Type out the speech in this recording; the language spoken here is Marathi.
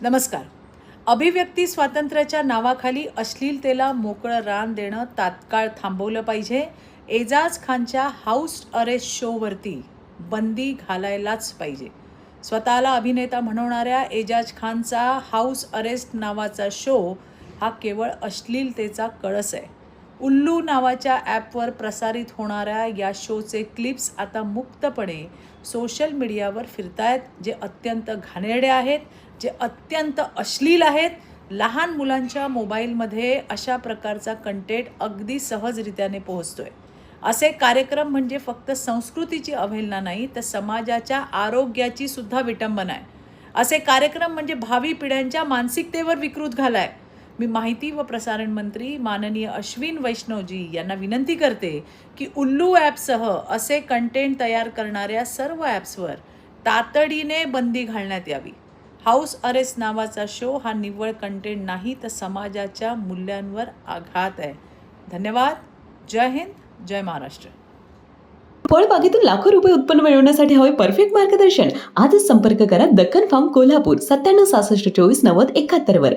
नमस्कार. अभिव्यक्ती स्वातंत्र्याच्या नावाखाली अश्लीलतेला मोकळं रान देणं तात्काळ थांबवलं पाहिजे. एजाज खानच्या हाऊस अरेस्ट शोवरती बंदी घालायलाच पाहिजे. स्वतःला अभिनेता म्हणवणाऱ्या एजाज खानचा हाऊस अरेस्ट नावाचा शो हा केवळ अश्लीलतेचा कळस आहे. उल्लू नावाच्या ॲपवर प्रसारित होणाऱ्या या शोचे क्लिप्स आता मुक्तपणे सोशल मीडियावर फिरतायत, जे अत्यंत घाणेरडे आहेत, जे अत्यंत अश्लील आहेत. लहान मुलांच्या मोबाईलमध्ये अशा प्रकारचा कंटेंट अगदी सहजरित्याने पोहोचतोय. असे कार्यक्रम म्हणजे फक्त संस्कृतीची अवहेलना नाही, तर समाजाच्या आरोग्याची सुद्धा विटंबना आहे. असे कार्यक्रम म्हणजे भावी पिढ्यांच्या मानसिकतेवर विकृत घालाय. मी माहिती व प्रसारण मंत्री माननीय अश्विन वैष्णवजी यांना विनंती करते की उल्लू ॲपसह असे कंटेंट तयार करणाऱ्या सर्व ॲप्सवर तातडीने बंदी घालण्यात यावी. हाऊस अरेस्ट नावाचा शो हा निव्वळ कंटेंट नाही, तर समाजाच्या मूल्यांवर आघात आहे. धन्यवाद. जय हिंद, जय महाराष्ट्र. फळबागेतून लाखो रुपये उत्पन्न मिळवण्यासाठी हवे परफेक्ट मार्गदर्शन. आजच संपर्क करा दक्कन फार्म कोल्हापूर 9766249071 वर.